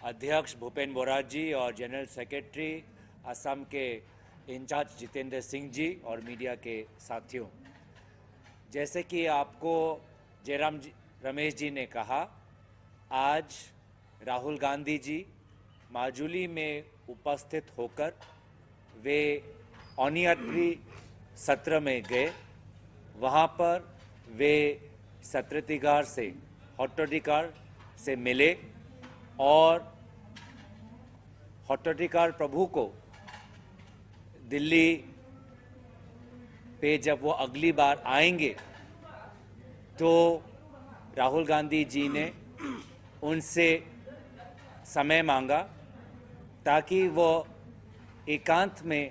अध्यक्ष भूपेन बोरा जी और general secretary Assam के इंचार्ज जितेंद्र सिंह जी और मीडिया के साथियों, जैसे कि आपको रमेश जी ने कहा, आज राहुल गांधी जी माजुली में उपस्थित होकर वे ऑनियट्री सत्र में गए। वहाँ पर वे सत्राधिकार से हॉटोधिकार से मिले और हॉटोधिकार प्रभु को दिल्ली पे जब वो अगली बार आएंगे तो राहुल गांधी जी ने उनसे समय मांगा ताकि वो एकांत में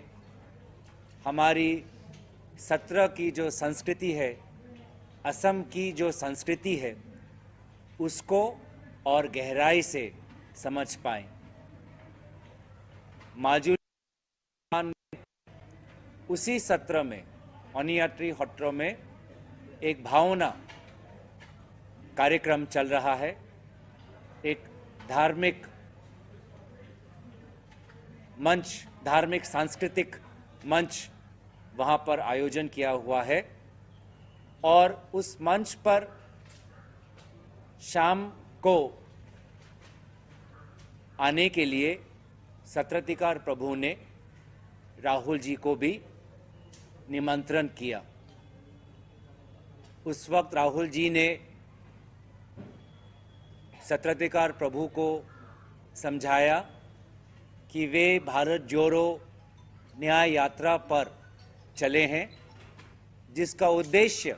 हमारी सत्र की जो संस्कृति है, असम की जो संस्कृति है, उसको और गहराई से समझ पाएं। माजुली उसी सत्र में ऑनियट्री हॉट्रो में एक भावना कार्यक्रम चल रहा है, एक धार्मिक मंच, धार्मिक सांस्कृतिक मंच वहाँ पर आयोजन किया हुआ है और उस मंच पर शाम को आने के लिए सत्राधिकार प्रभु ने राहुल जी को भी निमंत्रण किया। उस वक्त राहुल जी ने सत्राधिकार प्रभु को समझाया कि वे भारत जोड़ो न्याय यात्रा पर चले हैं, जिसका उद्देश्य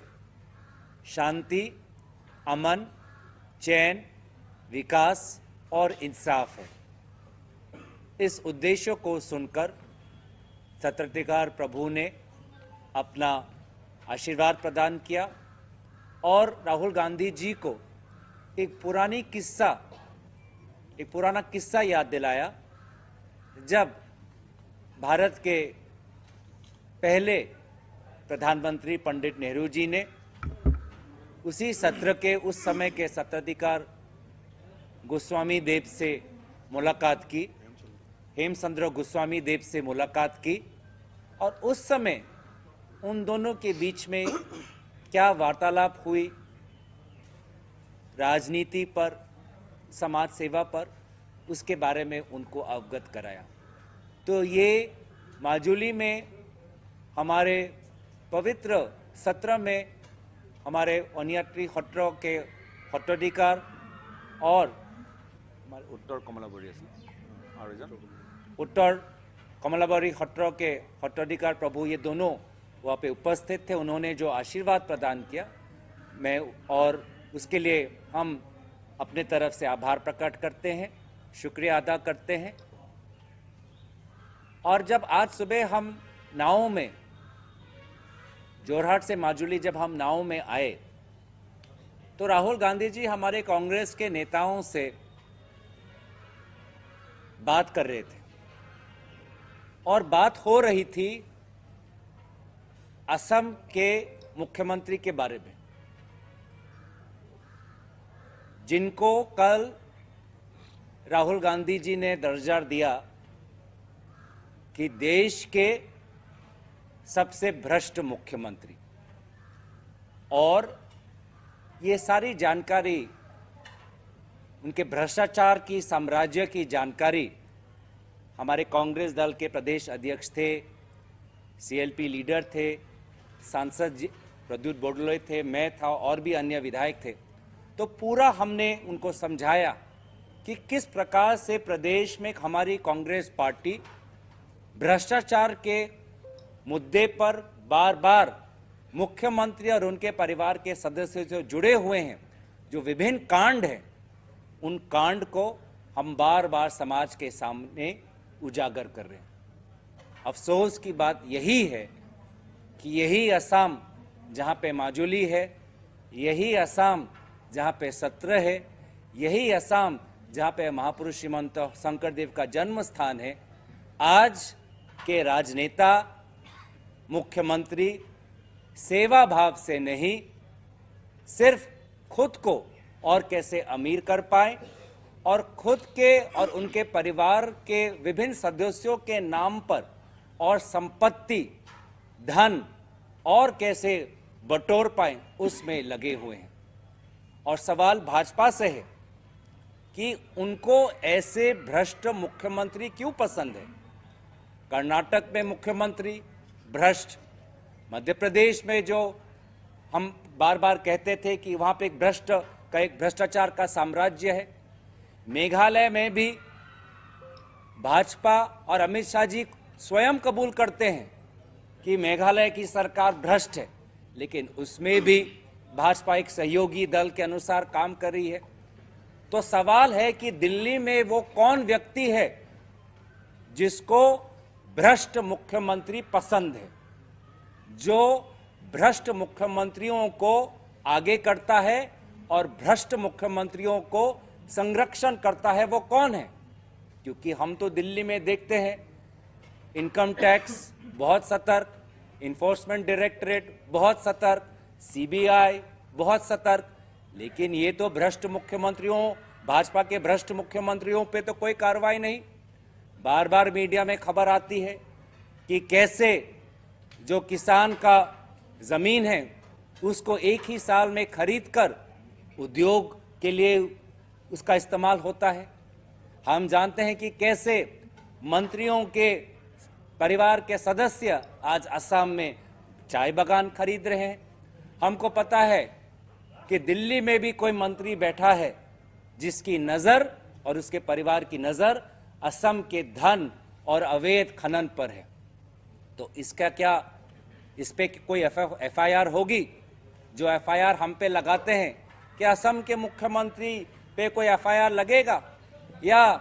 शांति, अमन, चैन, विकास और इंसाफ है। इस उद्देश्य को सुनकर सत्राधिकार प्रभु ने अपना आशीर्वाद प्रदान किया और राहुल गांधी जी को एक पुराना किस्सा याद दिलाया, जब भारत के पहले प्रधानमंत्री पंडित नेहरू जी ने उसी सत्र के उस समय के सत्राधिकार गोस्वामी देव से मुलाकात की, हेमचंद्र गोस्वामी देव से मुलाकात की और उस समय उन दोनों के बीच में क्या वार्तालाप हुई, राजनीति पर, समाज सेवा पर, उसके बारे में उनको अवगत कराया। तो ये माजुली में हमारे पवित्र सत्र में हमारे ऑनियट्री हॉट्रो के हॉटोधिकार और उत्तर कमलाबारी हॉट्रो के हॉटोधिकार प्रभु, ये दोनों वहाँ पे उपस्थित थे। उन्होंने जो आशीर्वाद प्रदान किया, मैं और उसके लिए हम अपने तरफ से आभार प्रकट करते हैं, शुक्रिया अदा करते हैं। और जब आज सुबह हम नाव में जोरहाट से माजुली जब हम नाव में आए तो राहुल गांधी जी हमारे कांग्रेस के नेताओं से बात कर रहे थे और बात हो रही थी असम के मुख्यमंत्री के बारे में, जिनको कल राहुल गांधी जी ने दर्जा दिया कि देश के सबसे भ्रष्ट मुख्यमंत्री। और ये सारी जानकारी, उनके भ्रष्टाचार की, साम्राज्य की जानकारी हमारे कांग्रेस दल के प्रदेश अध्यक्ष थे, सीएलपी लीडर थे, सांसद प्रद्युत बोडोले थे, मैं था और भी अन्य विधायक थे। तो पूरा हमने उनको समझाया कि किस प्रकार से प्रदेश में हमारी कांग्रेस पार्टी भ्रष्टाचार के मुद्दे पर बार बार मुख्यमंत्री और उनके परिवार के सदस्यों से जुड़े हुए हैं, जो विभिन्न कांड हैं, उन कांड को हम बार बार समाज के सामने उजागर कर रहे हैं। अफसोस की बात यही है कि यही असम जहां पे माजुली है, यही असम जहां पे सत्र है, यही असम जहां पे महापुरुष श्रीमंत शंकरदेव का जन्म स्थान है, आज के राजनेता, मुख्यमंत्री सेवा भाव से नहीं, सिर्फ खुद को और कैसे अमीर कर पाए और खुद के और उनके परिवार के विभिन्न सदस्यों के नाम पर और संपत्ति, धन और कैसे बटोर पाए उसमें लगे हुए हैं। और सवाल भाजपा से है कि उनको ऐसे भ्रष्ट मुख्यमंत्री क्यों पसंद है। कर्नाटक में मुख्यमंत्री भ्रष्ट, मध्य प्रदेश में जो हम बार बार कहते थे कि वहां पे एक भ्रष्टाचार का साम्राज्य है, मेघालय में भी भाजपा और अमित शाह जी स्वयं कबूल करते हैं कि मेघालय की सरकार भ्रष्ट है, लेकिन उसमें भी भाजपा एक सहयोगी दल के अनुसार काम कर रही है। तो सवाल है कि दिल्ली में वो कौन व्यक्ति है जिसको भ्रष्ट मुख्यमंत्री पसंद है, जो भ्रष्ट मुख्यमंत्रियों को आगे करता है और भ्रष्ट मुख्यमंत्रियों को संरक्षण करता है, वो कौन है। क्योंकि हम तो दिल्ली में देखते हैं इनकम टैक्स बहुत सतर्क, इन्फोर्समेंट डायरेक्टरेट बहुत सतर्क, सीबीआई बहुत सतर्क, लेकिन ये तो भ्रष्ट मुख्यमंत्रियों, भाजपा के भ्रष्ट मुख्यमंत्रियों पे तो कोई कार्रवाई नहीं। बार बार मीडिया में खबर आती है कि कैसे जो किसान का जमीन है उसको एक ही साल में खरीदकर उद्योग के लिए उसका इस्तेमाल होता है। हम जानते हैं कि कैसे मंत्रियों के परिवार के सदस्य आज असम में चाय बागान खरीद रहे हैं। हमको पता है कि दिल्ली में भी कोई मंत्री बैठा है जिसकी नज़र और उसके परिवार की नज़र असम के धन और अवैध खनन पर है। तो इसका क्या, इस पे कोई एफआईआर होगी? जो एफआईआर हम पे लगाते हैं, क्या असम के मुख्यमंत्री पे कोई एफआईआर लगेगा? या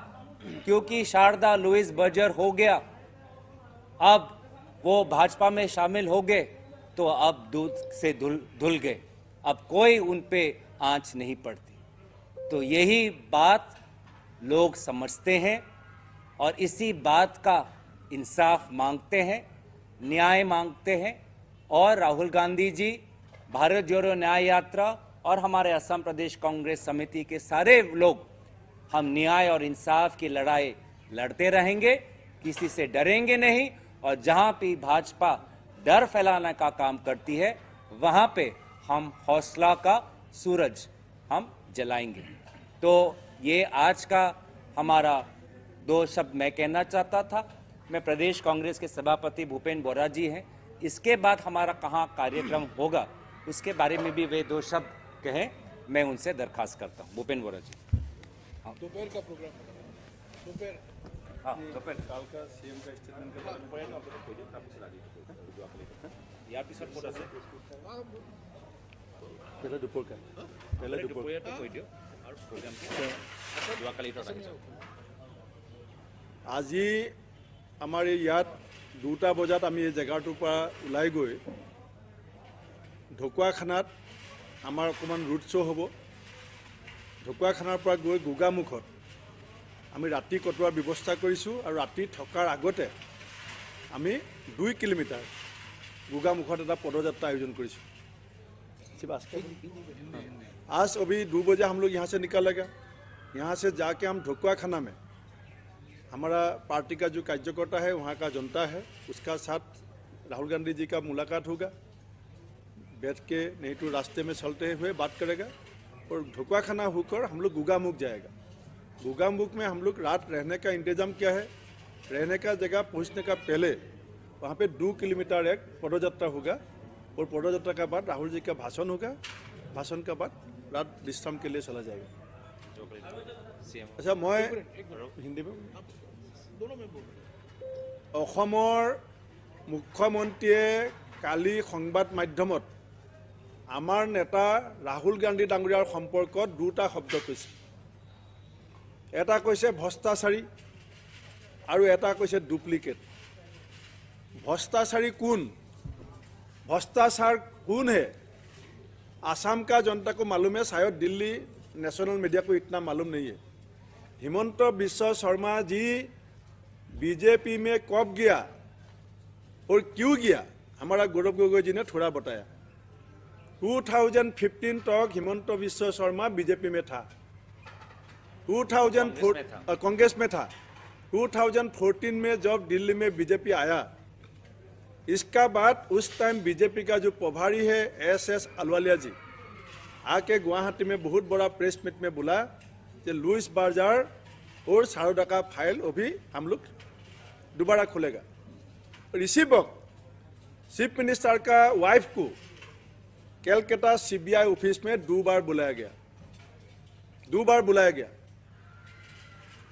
क्योंकि शारदा लुइस बर्जर हो गया, अब वो भाजपा में शामिल हो गए, तो अब दूध से धुल गए, अब कोई उन पे आंच नहीं पड़ती। तो यही बात लोग समझते हैं और इसी बात का इंसाफ मांगते हैं, न्याय मांगते हैं। और राहुल गांधी जी, भारत जोड़ो न्याय यात्रा और हमारे असम प्रदेश कांग्रेस समिति के सारे लोग, हम न्याय और इंसाफ की लड़ाई लड़ते रहेंगे, किसी से डरेंगे नहीं। और जहां भी भाजपा डर फैलाने का काम करती है, वहां पे हम हौसला का सूरज हम जलाएंगे। तो ये आज का हमारा 2 शब्द मैं कहना चाहता था। मैं प्रदेश कांग्रेस के सभापति भूपेंद्र बोरा जी हैं, इसके बाद हमारा कहाँ कार्यक्रम होगा उसके बारे में भी वे 2 शब्द कहें, मैं उनसे दरखास्त करता हूँ। भूपेंद्र बोरा जी। दोपहर का प्रोग्राम, दोपहर दोपहर काल का सीएम का स्टेटमेंट के बारे में पढ़े ना, आप लोग खोजिए, आप चला दीजिए जो आप लेकर या भी सब पूरा से पहले दोपहर का, पहले दोपहर तो कोई दियो और प्रोग्राम के दुआ काली तो राखिছো। আজি আমাৰ ইয়াত 2টা বজাত আমি এই জেগাটোৰ পৰা ওলাই গৈ ঢকুৱাখানাত আমাৰ অকণমান ৰুট শ্ব' হ'ব। ঢকুৱাখানাৰ পৰা গৈ গোগামুখত আমি ৰাতি কটোৱাৰ ব্যৱস্থা কৰিছোঁ আৰু ৰাতি থকাৰ আগতে আমি 2 কিলোমিটাৰ গোগামুখত এটা পদযাত্ৰা আয়োজন কৰিছোঁ। आज अभी 2 बजे हम लोग यहाँ से निकलेगा। यहाँ से जाके हम ढकुवाखाना में हमारा पार्टी का जो कार्यकर्ता है, वहाँ का जनता है, उसका साथ राहुल गांधी जी का मुलाकात होगा। बैठ के नहीं तो रास्ते में चलते हुए बात करेगा और ढकुवाखाना होकर हम लोग गोगामुख जाएगा। गोगामुख में हम लोग रात रहने का इंतजाम किया है। रहने का जगह पहुँचने का पहले वहाँ पे 2 किलोमीटर एक पदयात्रा होगा और पदयात्रा के बाद राहुल जी का भाषण होगा। भाषण के बाद रात विश्राम के लिए चला जाएगा। अच्छा, मैं हिंदी में অসমৰ মুখ্যমন্ত্ৰীয়ে কালি সংবাদ মাধ্যমত আমাৰ নেতা ৰাহুল গান্ধী ডাঙৰীয়াৰ সম্পৰ্কত 2টা শব্দ কৈছে। এটা কৈছে ভ্ৰষ্টাচাৰী আৰু এটা কৈছে ডুপ্লিকেট। भ्रष्टाचारी कौन, भ्रष्टाचार कौन है, आसाम का जनता को मालूम है, शायद दिल्ली नेशनल मीडिया को इतना मालूम नहीं है। हिमंत बिश्व शर्मा जी बीजेपी में कब गया और क्यों गया, हमारा गौरव गोगोई जी ने थोड़ा बताया। 2015 तक हिमंत बिश्व शर्मा बीजेपी में था। कांग्रेस में था। 2014 में जब दिल्ली में बीजेपी आया, इसका बाद उस टाइम बीजेपी का जो प्रभारी है SS अलवालिया जी आके गुवाहाटी में बहुत बड़ा प्रेस मीट में बोला कि लुइस बाजार और शारदा का फाइल अभी हम लोग दोबारा खोलेगा। और इसी वक्त चीफ मिनिस्टर का वाइफ को कैलकाटा CBI ऑफिस में 2 बार बुलाया गया, 2 बार बुलाया गया।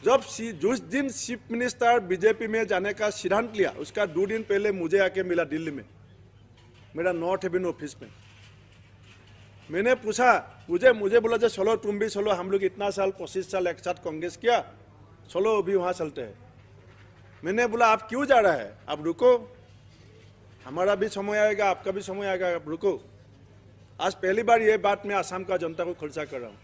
जब जिस दिन चीफ मिनिस्टर बीजेपी में जाने का सिद्धांत लिया, उसका 2 दिन पहले मुझे आके मिला दिल्ली में, मेरा नॉर्थ एवेन्यू ऑफिस में। मैंने पूछा, मुझे बोला जो चलो तुम भी चलो, हम लोग इतना साल 25 साल एक साथ कांग्रेस किया, चलो अभी वहाँ चलते हैं। मैंने बोला आप क्यों जा रहा है, आप रुको, हमारा भी समय आएगा, आपका भी समय आएगा, आप रुको। आज पहली बार ये बात मैं असम का जनता को खर्चा कर रहा हूँ।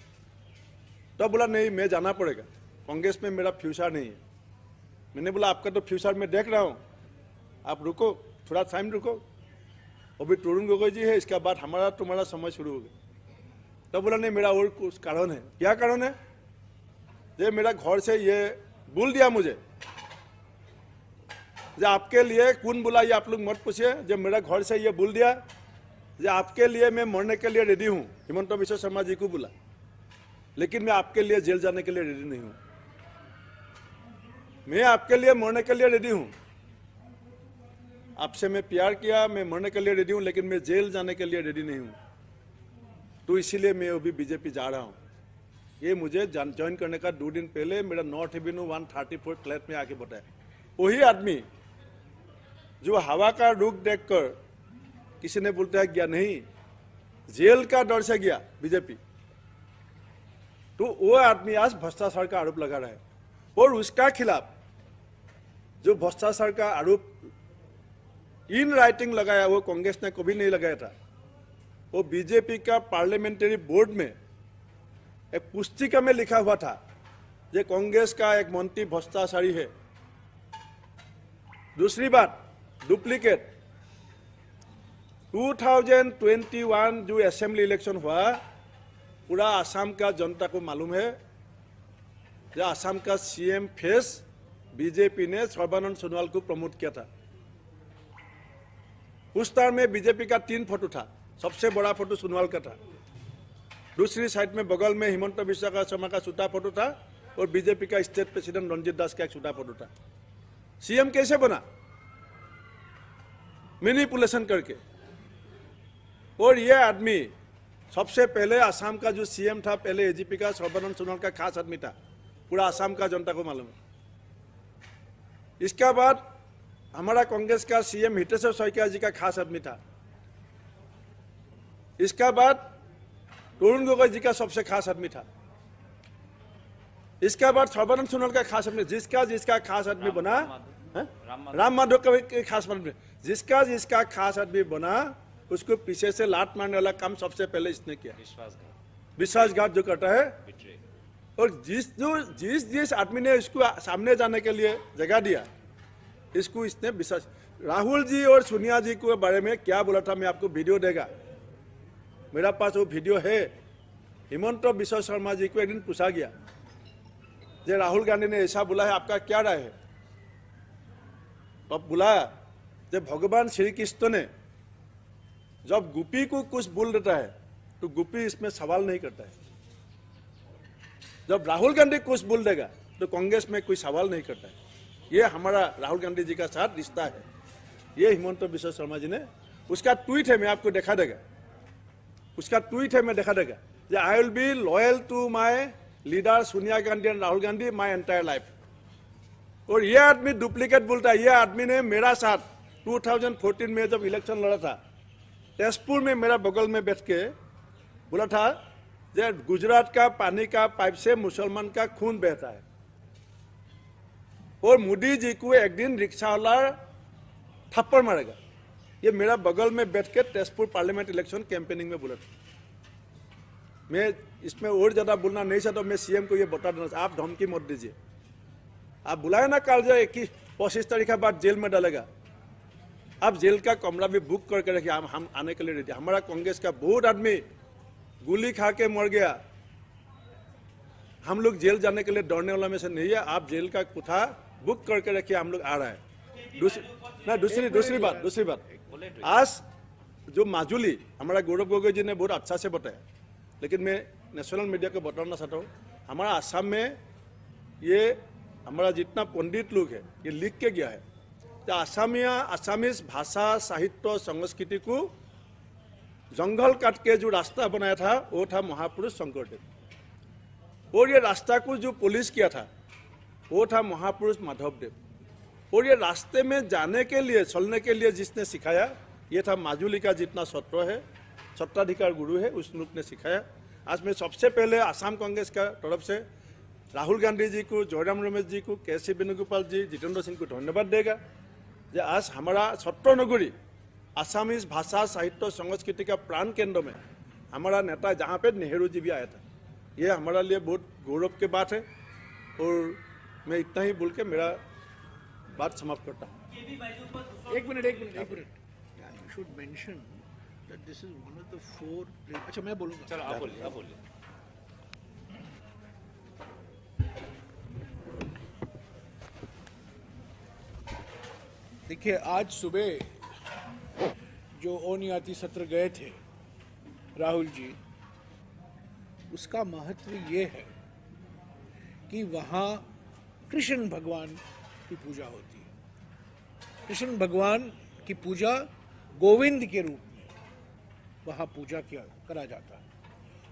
तो बोला नहीं, मैं जाना पड़ेगा, कांग्रेस में मेरा फ्यूचर नहीं है। मैंने बोला आपका तो फ्यूचर मैं देख रहा हूँ, आप रुको, थोड़ा टाइम रुको, अभी तरुण गोगोई जी है, इसके बाद हमारा तुम्हारा समय शुरू हो गया। तो बोला नहीं, मेरा और कुछ कारण है। क्या कारण है? ये मेरा घर से ये बोल दिया मुझे, जो आपके लिए कौन बुला ये आप लोग मत पूछिए, जब मेरा घर से ये बोल दिया जो आपके लिए मैं मरने के लिए रेडी हूँ, हिमंत बिश्व शर्मा जी को बुला, लेकिन मैं आपके लिए जेल जाने के लिए रेडी नहीं हूँ। मैं आपके लिए मरने के लिए रेडी हूँ, आपसे मैं प्यार किया, मैं मरने के लिए रेडी हूँ, लेकिन मैं जेल जाने के लिए रेडी नहीं हूँ। तो इसीलिए मैं अभी बीजेपी जा रहा हूँ। ये मुझे ज्वाइन करने का 2 दिन पहले मेरा नॉर्थ एवेन्यू 134 फ्लैट में आके बताया। वही आदमी जो हवा का रुख देखकर किसी ने बोलता है गया नहीं, जेल का डर से गया बीजेपी, तो वो आदमी आज भ्रष्टाचार का आरोप लगा रहा है। और उसका खिलाफ जो भ्रष्टाचार का आरोप इन राइटिंग लगाया, वो कांग्रेस ने कभी नहीं लगाया था। वो बीजेपी का पार्लियामेंट्री बोर्ड में एक पुस्तिका में लिखा हुआ था ये कांग्रेस का एक मंत्री भ्रष्टाचारी है। दूसरी बात, डुप्लीकेट 2021 जो असेंबली इलेक्शन हुआ, पूरा असम का जनता को मालूम है कि असम का CM फेस बीजेपी ने सर्बानंद सोनोवाल को प्रमोट किया था। उस टाइम में बीजेपी का 3 फोटो था, सबसे बड़ा फोटो सोनोवाल का था, दूसरी साइड में बगल में हिमंत बिश्व शर्मा का छोटा फोटो था, और बीजेपी का स्टेट प्रेसिडेंट रंजीत दास का एक छोटा फोटो था। CM कैसे बना? मैनिपुलेशन करके। और ये आदमी सबसे पहले असम का जो CM था, पहले AGP का सर्बानंद सोनोवाल का खास आदमी था, पूरा असम का जनता को मालूम है। इसके बाद हमारा कांग्रेस का CM हितेश्वर शइकिया जी का खास आदमी था। इसका बाद तरुण गोगोई जी का सबसे खास आदमी था। इसके बाद सर्बानंद सोनोवाल का खास आदमी, जिसका खास आदमी बना, राम माधव का खास आदमी, जिसका खास आदमी बना, उसको पीछे से लात मारने वाला काम सबसे पहले इसने किया। विश्वासघात जो करता है। और जिस आदमी ने इसको सामने जाने के लिए जगह दिया, इसको इसने विश्वास। राहुल जी और सोनिया जी के बारे में क्या बोला था, मैं आपको वीडियो देगा, मेरा पास वो वीडियो है। हिमंत बिश्व शर्मा जी को एक दिन पूछा गया कि राहुल गांधी ने ऐसा बोला है, आपका क्या राय है? तब बोला कि भगवान श्री कृष्ण ने जब गोपी को कुछ बोल देता है तो गोपी इसमें सवाल नहीं करता है, जब राहुल गांधी कुछ बोल देगा तो कांग्रेस में कोई सवाल नहीं करता है। ये हमारा राहुल गांधी जी का साथ रिश्ता है। ये हिमंत बिश्व शर्मा जी ने, उसका ट्वीट है, मैं आपको दिखा देगा, उसका ट्वीट है, मैं दिखा देगा, I will be loyal to my leader Sonia Gandhi and Rahul Gandhi my entire life. और ये आदमी डुप्लीकेट बोलता है। ये आदमी ने मेरा साथ 2014 में जब इलेक्शन लड़ा था, तेजपुर में मेरा बगल में बैठ के बोला था कि गुजरात का पानी का पाइप से मुसलमान का खून बहता है। और मोदी जी को एक दिन रिक्शा वाला थप्पड़ मारेगा। ये मेरा बगल में बैठ के तेजपुर पार्लियामेंट इलेक्शन कैंपेनिंग में बोला था। मैं इसमें और ज्यादा बोलना नहीं चाहता, मैं CM को ये बता देना, आप धमकी मत दीजिए। आप बुलाए ना कल जो 25 तारीख के बाद जेल में डालेगा, आप जेल का कमरा भी बुक करके रखिए, हम आने के लिए रेडी। हमारा कांग्रेस का बहुत आदमी गोली खा के मर गया, हम लोग जेल जाने के लिए दौड़ने वाला में से नहीं है। आप जेल का कोठा बुक करके रखिए, हम लोग आ रहा है। दूसरी बात, आज जो माजुली हमारा गौरव गोगोई जी ने बहुत अच्छा से बताया, लेकिन मैं नेशनल मीडिया को बताना चाहता हूँ, हमारा असम में ये हमारा जितना पंडित लोग है ये लिख के गया है कि आसामीज भाषा साहित्य संस्कृति को जंगल काट के जो रास्ता बनाया था वो था महापुरुष शंकरदेव, और ये रास्ता को जो पुलिस किया था वो था महापुरुष माधवदेव, और ये रास्ते में जाने के लिए चलने के लिए जिसने सिखाया ये था माजुली का जितना सत्र है, सत्ताधिकार गुरु है, उस लोग ने सिखाया। आज मैं सबसे पहले आसाम कांग्रेस का तरफ से राहुल गांधी जी को, जयराम रमेश जी को, के सी वेणुगोपाल जी, जितेंद्र सिंह को धन्यवाद देगा कि आज हमारा सत्र नगरी आसामीज भाषा साहित्य संस्कृति का प्राण केंद्र में हमारा नेता जहाँ पे नेहरू जी भी आया था, ये हमारा लिए बहुत गौरव की बात है। और मैं इतना ही बोल के मेरा बात समाप्त करता हूँ। एक minute you should mention that this is one of the 4। अच्छा मैं बोलूंगा, चलो आप बोलिए। देखिए आज सुबह जो ओनियाती सत्र गए थे राहुल जी, उसका महत्व ये है कि वहाँ कृष्ण भगवान की पूजा होती है। कृष्ण भगवान की पूजा गोविंद के रूप में वहाँ पूजा करा जाता है।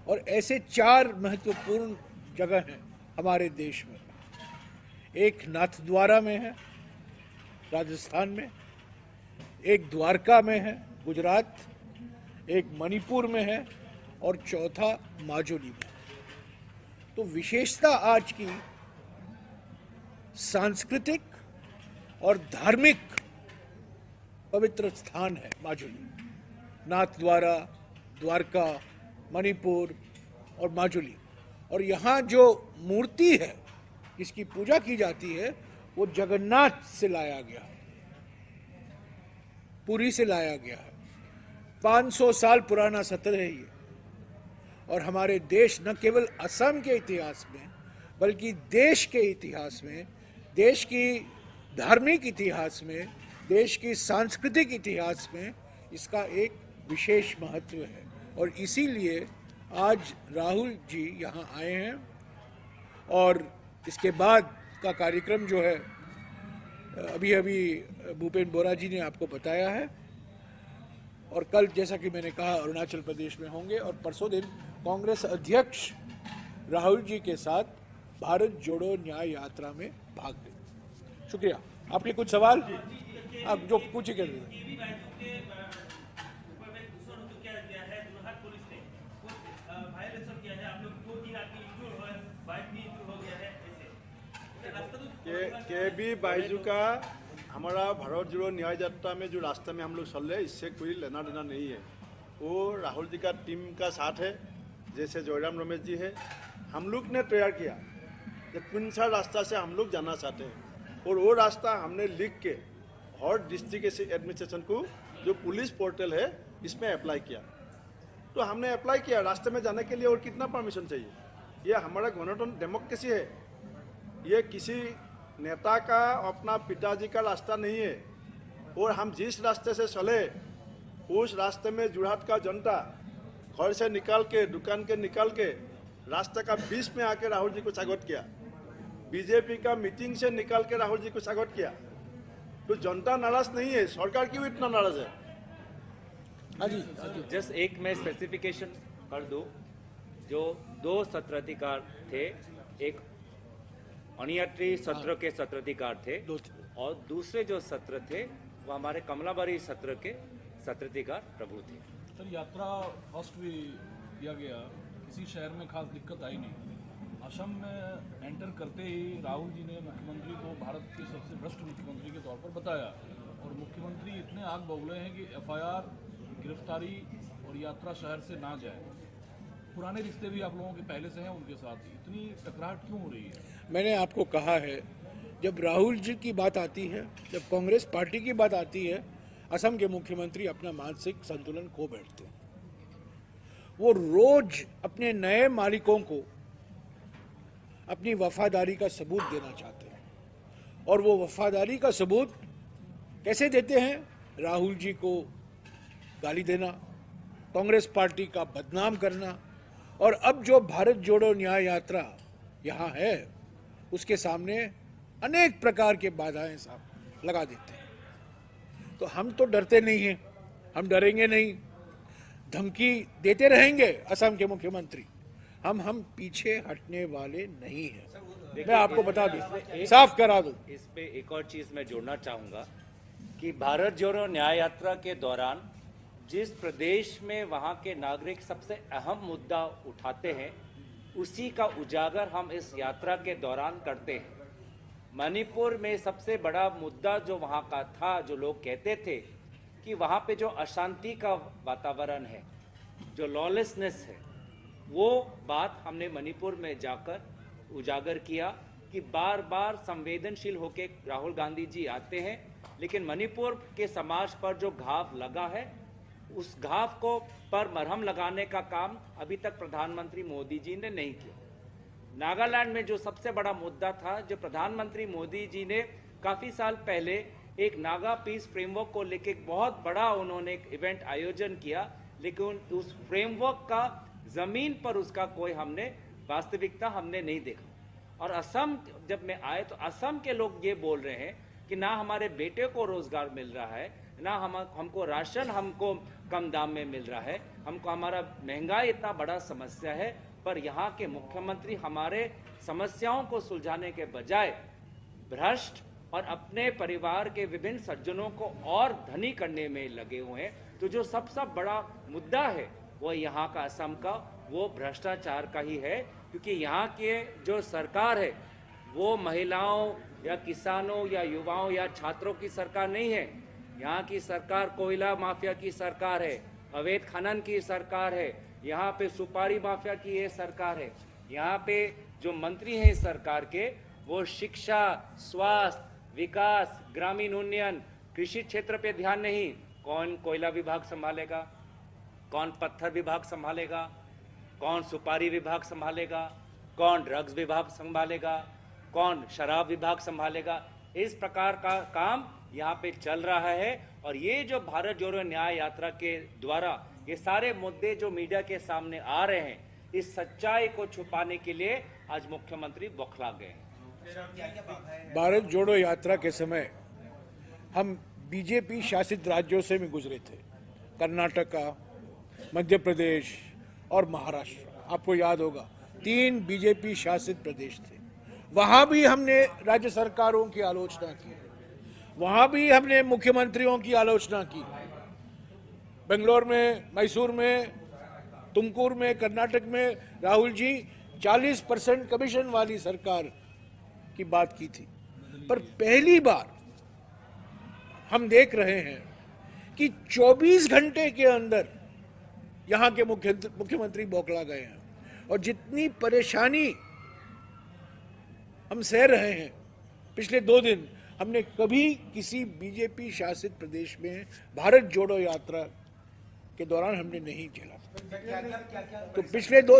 और ऐसे 4 महत्वपूर्ण जगह हैं हमारे देश में। एक नाथद्वारा में है राजस्थान में, एक द्वारका में है गुजरात, एक मणिपुर में है और चौथा माजुली में। तो विशेषता आज की सांस्कृतिक और धार्मिक पवित्र स्थान है माजुली, नाथद्वारा, द्वारका, मणिपुर और माजुली। और यहाँ जो मूर्ति है जिसकी पूजा की जाती है वो जगन्नाथ से लाया गया है, पुरी से लाया गया है। 500 साल पुराना सत्र है ये। और हमारे देश न केवल असम के इतिहास में बल्कि देश के इतिहास में, देश की धार्मिक इतिहास में, देश की सांस्कृतिक इतिहास में इसका एक विशेष महत्व है। और इसीलिए आज राहुल जी यहाँ आए हैं और इसके बाद का कार्यक्रम जो है अभी भूपेंद्र बोरा जी ने आपको बताया है। और कल जैसा कि मैंने कहा अरुणाचल प्रदेश में होंगे और परसों दिन कांग्रेस अध्यक्ष राहुल जी के साथ भारत जोड़ो न्याय यात्रा में भाग लेंगे। शुक्रिया। आपके कुछ सवाल आप जो पूछे कर रहे के बी बाइजू का हमारा भारत जोड़ो न्याय यात्रा में जो रास्ते में हम लोग चल रहे हैं इससे कोई लेना देना नहीं है। वो राहुल जी का टीम का साथ है, जैसे जयराम रमेश जी है। हम लोग ने तैयार किया कि कौन सा रास्ता से हम लोग जाना चाहते हैं और वो रास्ता हमने लिख के हर डिस्ट्रिक्ट एडमिनिस्ट्रेशन को जो पुलिस पोर्टल है इसमें अप्लाई किया। तो हमने अप्लाई किया रास्ते में जाने के लिए और कितना परमिशन चाहिए। ये हमारा गणतंत्र डेमोक्रेसी है, ये किसी नेता का अपना पिताजी का रास्ता नहीं है। और हम जिस रास्ते से चले उस रास्ते में जोरहाट का जनता घर से निकाल के, दुकान के निकाल के रास्ते का बीच में आके राहुल जी को स्वागत किया। बीजेपी का मीटिंग से निकाल के राहुल जी को स्वागत किया। तो जनता नाराज नहीं है, सरकार क्यों इतना नाराज है? हाँ जी। जस्ट एक मैं स्पेसिफिकेशन कर दूं, जो 2 सत्राधिकार थे, एक अनियात्री सत्र के सत्राधिकार थे और दूसरे जो सत्र थे वो हमारे कमलाबारी सत्र के सत्राधिकार प्रभु थे। सर यात्रा फर्स्ट भी किया गया, किसी शहर में खास दिक्कत आई नहीं। असम में एंटर करते ही राहुल जी ने मुख्यमंत्री को भारत के सबसे भ्रष्ट मुख्यमंत्री के तौर पर बताया और मुख्यमंत्री इतने आग बबूले हैं कि एफआईआर, गिरफ्तारी और यात्रा शहर से ना जाए। पुराने रिश्ते भी आप लोगों के पहले से हैं उनके साथ, इतनी टकराहट क्यों हो रही है? मैंने आपको कहा है, जब राहुल जी की बात आती है, जब कांग्रेस पार्टी की बात आती है, असम के मुख्यमंत्री अपना मानसिक संतुलन खो बैठते हैं। वो रोज अपने नए मालिकों को अपनी वफादारी का सबूत देना चाहते हैं। और वो वफादारी का सबूत कैसे देते हैं? राहुल जी को गाली देना, कांग्रेस पार्टी का बदनाम करना, और अब जो भारत जोड़ो न्याय यात्रा यहाँ है उसके सामने अनेक प्रकार के बाधाएं साहब लगा देते हैं। तो हम तो डरते नहीं हैं, हम डरेंगे नहीं, धमकी देते रहेंगे असम के मुख्यमंत्री, हम पीछे हटने वाले नहीं हैं। मैं आपको बता दूं, साफ करा दूं। इस पे एक और चीज मैं जोड़ना चाहूंगा कि भारत जोड़ो न्याय यात्रा के दौरान जिस प्रदेश में वहां के नागरिक सबसे अहम मुद्दा उठाते हैं उसी का उजागर हम इस यात्रा के दौरान करते हैं। मणिपुर में सबसे बड़ा मुद्दा जो वहां का था, जो लोग कहते थे कि वहां पे जो अशांति का वातावरण है, जो लॉलेसनेस है, वो बात हमने मणिपुर में जाकर उजागर किया कि बार बार संवेदनशील होकर राहुल गांधी जी आते हैं, लेकिन मणिपुर के समाज पर जो घाव लगा है उस घाव को पर मरहम लगाने का काम अभी तक प्रधानमंत्री मोदी जी ने नहीं किया। नागालैंड में जो सबसे बड़ा मुद्दा था, जो प्रधानमंत्री मोदी जी ने काफी साल पहले एक नागा पीस फ्रेमवर्क को लेकर बहुत बड़ा उन्होंने एक इवेंट आयोजन किया, लेकिन उस फ्रेमवर्क का जमीन पर उसका कोई हमने वास्तविकता हमने नहीं देखा। और असम जब मैं आए तो असम के लोग ये बोल रहे हैं कि ना हमारे बेटे को रोजगार मिल रहा है, ना हमको राशन हमको कम दाम में मिल रहा है, हमको हमारा महंगाई इतना बड़ा समस्या है, पर यहाँ के मुख्यमंत्री हमारे समस्याओं को सुलझाने के बजाय भ्रष्ट और अपने परिवार के विभिन्न सज्जनों को और धनी करने में लगे हुए हैं। तो जो सबसे बड़ा मुद्दा है वो यहाँ का असम का वो भ्रष्टाचार का ही है, क्योंकि यहाँ के जो सरकार है वो महिलाओं या किसानों या युवाओं या छात्रों की सरकार नहीं है। यहाँ की सरकार कोयला माफिया की सरकार है, अवैध खनन की सरकार है, यहाँ पे सुपारी माफिया की ये सरकार है। यहाँ पे जो मंत्री हैं इस सरकार के वो शिक्षा, स्वास्थ्य, विकास, ग्रामीण उन्नयन, कृषि क्षेत्र पे ध्यान नहीं। कौन कोयला विभाग संभालेगा, कौन पत्थर विभाग संभालेगा, कौन सुपारी विभाग संभालेगा, कौन ड्रग्स विभाग संभालेगा, कौन शराब विभाग संभालेगा। इस प्रकार का काम यहाँ पे चल रहा है। और ये जो भारत जोड़ो न्याय यात्रा के द्वारा ये सारे मुद्दे जो मीडिया के सामने आ रहे हैं, इस सच्चाई को छुपाने के लिए आज मुख्यमंत्री बौखला गए हैं। भारत जोड़ो यात्रा के समय हम बीजेपी शासित राज्यों से भी गुजरे थे, कर्नाटका, मध्य प्रदेश और महाराष्ट्र। आपको याद होगा 3 बीजेपी शासित प्रदेश थे। वहां भी हमने राज्य सरकारों की आलोचना की, वहां भी हमने मुख्यमंत्रियों की आलोचना की। बेंगलोर में, मैसूर में, तुमकुर में, कर्नाटक में राहुल जी 40% कमीशन वाली सरकार की बात की थी। पर पहली बार हम देख रहे हैं कि 24 घंटे के अंदर यहां के मुख्यमंत्री बौखला गए हैं। और जितनी परेशानी हम सह रहे हैं पिछले 2 दिन, हमने कभी किसी बीजेपी शासित प्रदेश में भारत जोड़ो यात्रा के दौरान हमने नहीं झेला। तो पिछले 2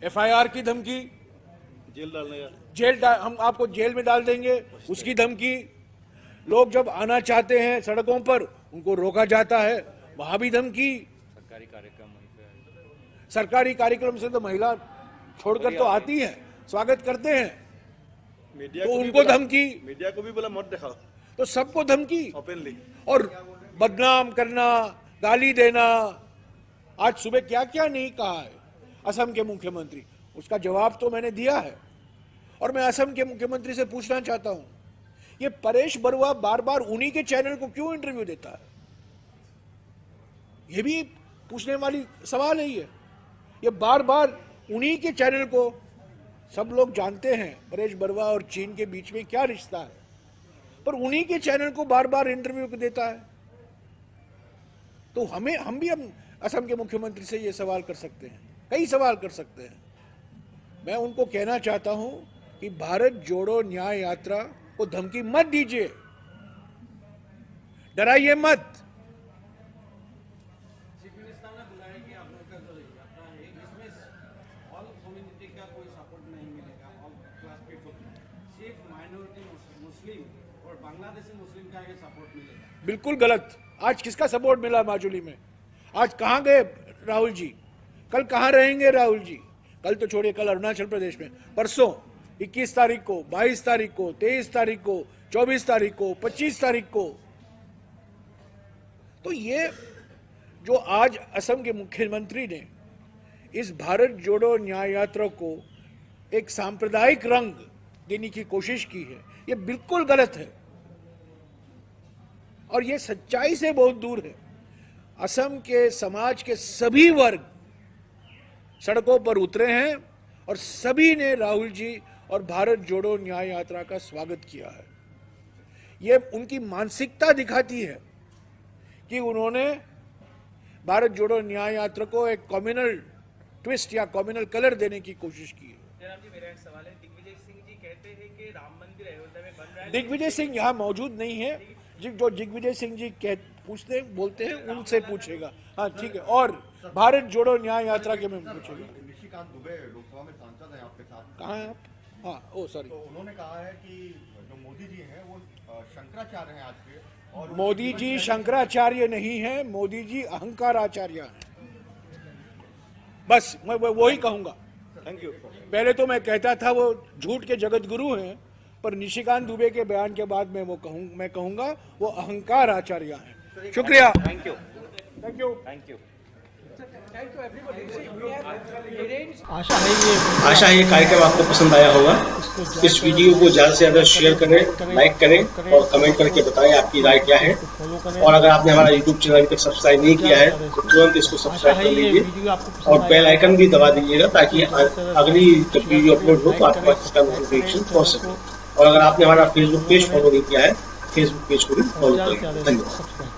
FIR की धमकी, जेल डालने का, हम आपको जेल में डाल देंगे, उसकी धमकी। लोग जब आना चाहते हैं सड़कों पर उनको रोका जाता है, वहां भी धमकी। सरकारी कार्यक्रम से तो महिला छोड़कर तो आती है, स्वागत करते हैं, मीडिया तो को भी उनको बोला- धमकी। मीडिया को भी बोला मत दिखाओ तो सबको धमकी ओपनली। और बदनाम करना, गाली देना। आज सुबह क्या क्या नहीं कहा है असम के मुख्यमंत्री, उसका जवाब तो मैंने दिया है। और मैं असम के मुख्यमंत्री से पूछना चाहता हूं, ये परेश बरुआ बार बार उन्हीं के चैनल को क्यों इंटरव्यू देता है? ये भी पूछने वाली सवाल है। ये बार बार उन्हीं के चैनल को, सब लोग जानते हैं परेश बरुआ और चीन के बीच में क्या रिश्ता है, पर उन्हीं के चैनल को बार बार इंटरव्यू देता है। तो हम भी असम के मुख्यमंत्री से ये सवाल कर सकते हैं, कई सवाल कर सकते हैं। मैं उनको कहना चाहता हूं कि भारत जोड़ो न्याय यात्रा को धमकी मत दीजिए, डराइए मत। सिख माइनॉरिटी मुस्लिम और बांग्लादेशी मुस्लिम का सपोर्ट मिलेगा। बिल्कुल गलत। आज किसका सपोर्ट मिला माजुली में? आज कहां गए राहुल जी? कल कहां रहेंगे राहुल जी? कल तो छोड़िए, कल अरुणाचल प्रदेश में, परसों 21 तारीख को, 22 तारीख को, 23 तारीख को, 24 तारीख को, 25 तारीख को। तो ये जो आज असम के मुख्यमंत्री ने इस भारत जोड़ो न्याय यात्रा को एक सांप्रदायिक रंग देने की कोशिश की है, ये बिल्कुल गलत है और ये सच्चाई से बहुत दूर है। असम के समाज के सभी वर्ग सड़कों पर उतरे हैं और सभी ने राहुल जी और भारत जोड़ो न्याय यात्रा का स्वागत किया है। ये उनकी मानसिकता दिखाती है कि उन्होंने भारत जोड़ो न्याय यात्रा को एक कम्युनल ट्विस्ट या कम्युनल कलर देने की कोशिश की है। जनाब जी, मेरा एक सवाल है। दिग्विजय सिंह जी कहते हैं कि राम मंदिर अयोध्या में बन रहा है। दिग्विजय सिंह यहाँ मौजूद नहीं है। जो दिग्विजय सिंह जी पूछते बोलते हैं उनसे पूछेगा। हाँ ठीक है। और भारत जोड़ो न्याय यात्रा के में पूछेगा। निशिकांत दुबे लोकसभा में सांसद हैं आपके साथ। कहाँ हैं आप? हाँ, ओ सॉरी। तो उन्होंने कहा है कि जो मोदी जी हैं वो शंकराचार्य हैं आज के, और मोदी जी शंकराचार्य नहीं है, मोदी जी अहंकार आचार्य हैं। बस मैं वही कहूंगा। Thank you. पहले तो मैं कहता था वो झूठ के जगत गुरु हैं, पर निशिकांत दुबे के बयान के बाद मैं कहूंगा वो अहंकार आचार्य हैं। शुक्रिया। Thank you. Thank you. Thank you. आशा है ये कार्यक्रम आपको पसंद आया होगा। इस वीडियो को ज़्यादा से ज़्यादा शेयर करें, लाइक करें और कमेंट करके बताएं आपकी राय क्या है। और अगर आपने हमारा यूट्यूब चैनल अभी तक सब्सक्राइब नहीं किया है तो तुरंत इसको सब्सक्राइब कर लीजिए और बेल आइकन भी दबा दीजिएगा ताकि अगली जब वीडियो अपलोड हो तो आपके पास इसका नोटिफिकेशन पहुँच सके। और अगर आपने हमारा फेसबुक पेज फॉलो नहीं किया है, फेसबुक पेज को भी फॉलो करें। धन्यवाद।